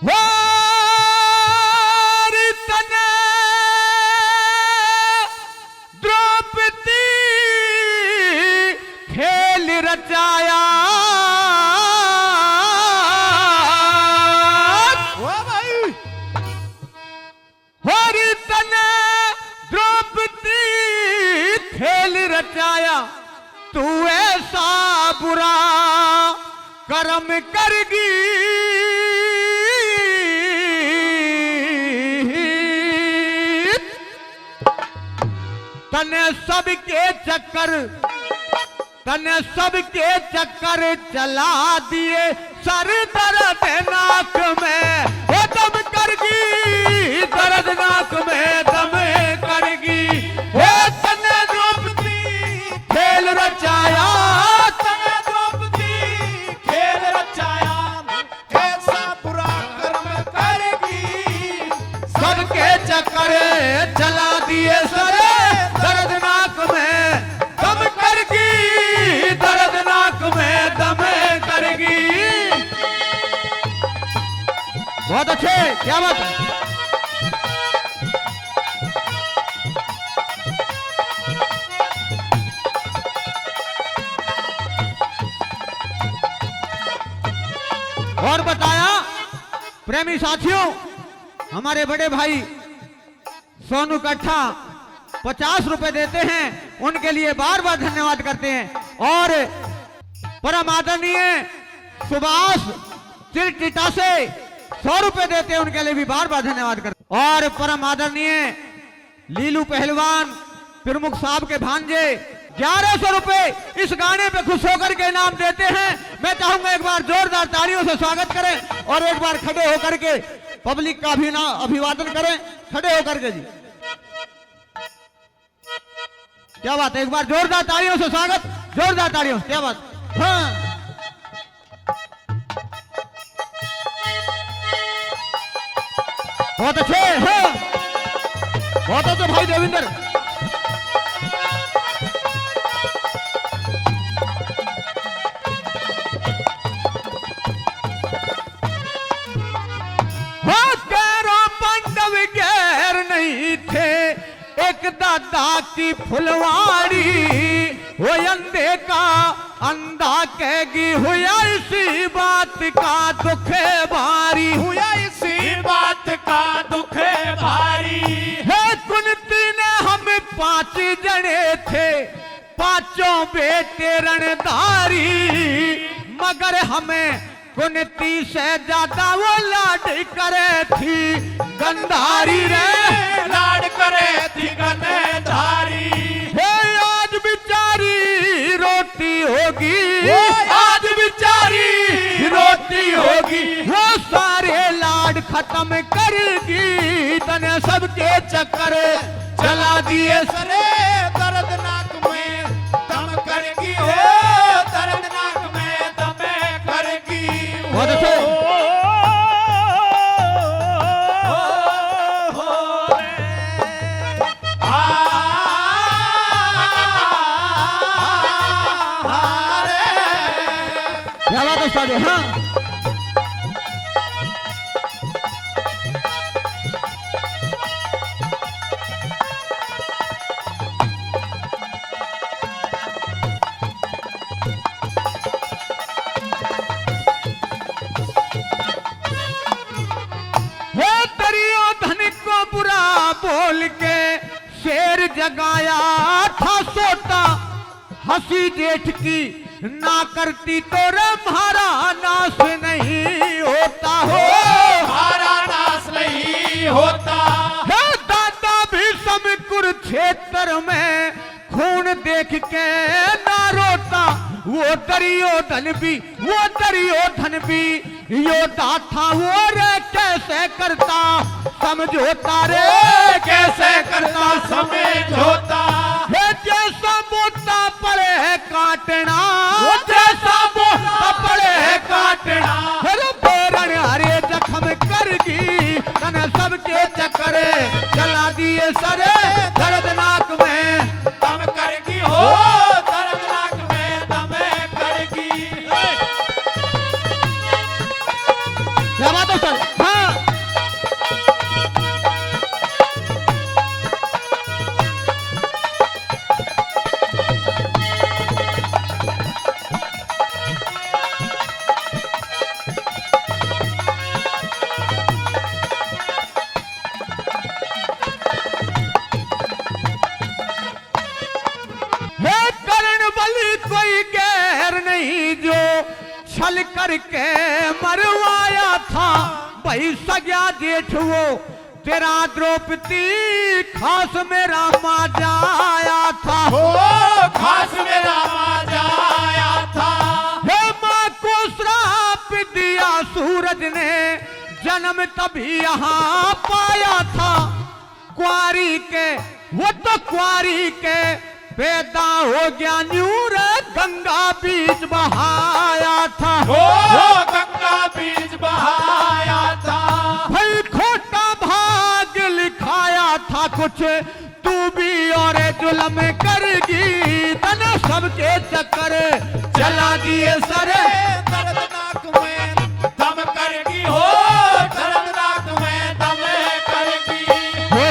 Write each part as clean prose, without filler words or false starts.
वारी तने द्रौपदी खेल रचाया वारी तने द्रौपदी खेल रचाया तू ऐसा बुरा कर्म करगी तने सबके चक्कर चला दिए सर दर्द नाक में वो दम करगी दर्द नाक में दम करगी वो तने द्रौपदी खेल रचाया तने द्रौपदी खेल रचाया ऐसा बुरा कर्म करेगी सबके चक्कर चला दिए सर दर्द नाक में दम करगी दर्द नाक में दम करगी। बहुत अच्छे, क्या बात है। और बताया प्रेमी साथियों, हमारे बड़े भाई सोनू कट्ठा 50 रुपए देते हैं, उनके लिए बार बार धन्यवाद करते हैं। और परम आदरणीय सुभाष चिरटिटा से 100 रुपए देते हैं, उनके लिए भी बार बार धन्यवाद करते हैं। और परम आदरणीय लीलू पहलवान प्रमुख साहब के भांजे 1100 रुपए इस गाने पे खुश होकर के इनाम देते हैं। मैं चाहूंगा एक बार जोरदार तालियों से स्वागत करें और एक बार खड़े होकर के पब्लिक का भी अभिवादन करें, खड़े होकर के जी। क्या बात है, एक बार जोरदार तालियों से स्वागत, जोरदार तालियों से, क्या बात। हाँ बहुत अच्छे, हाँ बहुत अच्छे भाई देविंदर। हाँ तेरो पांडव गैर नहीं थे एक दादा की फुलवाड़ी वो अंधे का अंधा कहेगी हुआ इसी बात का दुख भारी हुआ इसी बात का दुख भारी है। कुंती ने हम 5 जने थे, 5 बेटे रणधारी, मगर हमें कुंती से ज्यादा वो लाड करे थी गंधारी रे, लाड करे थी गंधारी। हे आज बिचारी रोटी होगी, आज बिचारी रोटी होगी, वो सारे लाड खत्म करेगी, तने सबके चक्कर चला दिए सरे दर्द नाक में दम करेगी हो, दर्द नाक में दम करेगी। बहुत अच्छे। क्या बात है उस्ताद, हाँ बोल के शेर जगाया था सोता, हंसी जेठ की ना करती तो हमारा नाश नहीं होता हो, हमारा नाश नहीं होता। है दादा भी सम कुरुक्षेत्र में खून देख के ना रोता, वो दुर्योधन भी योद्धा था, वो रे कैसे करता समझौता रे, कैसे करता समझौता। है जैसा बोता पड़े है काटना, जैसा बोता पड़े है काटना, हरे पेरण हरे जख्म करगी, तने सबके चक्कर चला दिए सरे दर्द नाक में दम करगी हो, दर्द नाक में दम करगी। क्या बात है सर, हाँ भाई सग्या जेठ वो तेरा द्रौपदी खास मेरा माजा आया था। हो खास मेरा माजा आया था। हे माँ को श्राप दिया सूरज ने जन्म तभी यहाँ पाया था। कुआरी के वो तो कुआरी के पैदा हो गया न्यूर गंगा बीच बहाया था। हो गंगा बीच बहाया था। भाई खोटा भाग लिखाया था कुछ तू भी और जुल्म करेगी तन सबके चक्कर चला दिए सरे। दर्दनाक में दम करेगी हो दर्दनाक में दम करेगी। हो,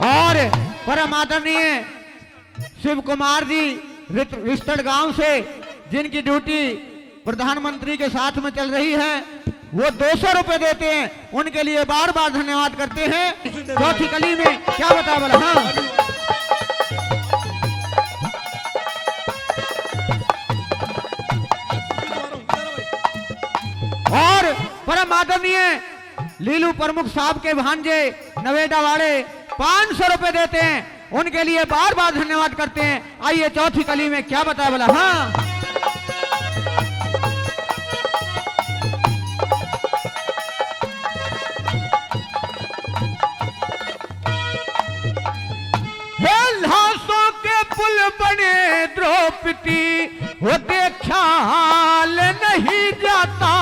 और परम आदरणीय शिव कुमार जी रिश्तड़ गांव से जिनकी ड्यूटी प्रधानमंत्री के साथ में चल रही है वो 200 रुपए देते हैं, उनके लिए बार बार धन्यवाद करते हैं। चौथी कली में क्या बता बोला। हाँ और परम आदरणीय लीलू प्रमुख साहब के भांजे नवेदा वाले 500 रुपए देते हैं, उनके लिए बार बार धन्यवाद करते हैं। आइए चौथी कली में क्या बताया बोला। हाँ लाशों के पुल बने द्रौपदी वो देखा हाल नहीं जाता।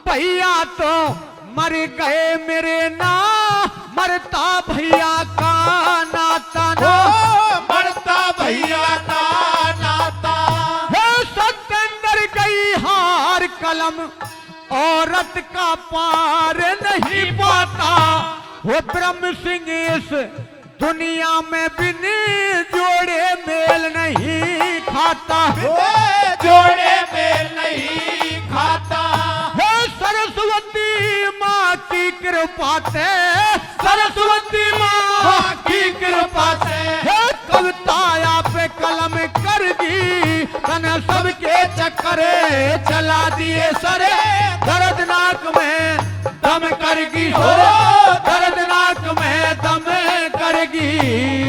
भैया तो मर गए मेरे ना मरता भैया का नाता ना। मरता भैया का नाता। हे सत्येंद्र गई हार कलम औरत का पार नहीं पाता। वो ब्रह्म सिंह इस दुनिया में बिन जोड़े मेल नहीं खाता। जोड़े मेल नहीं खाता। हे सरस्वती माँ की कृपा से सरस्वती माँ की कृपा से हे कविताया पे कलम कर दी तन सबके चक्करे चला दिए सरे। दर्दनाक में दम करगी हो दर्दनाक में दम करगी।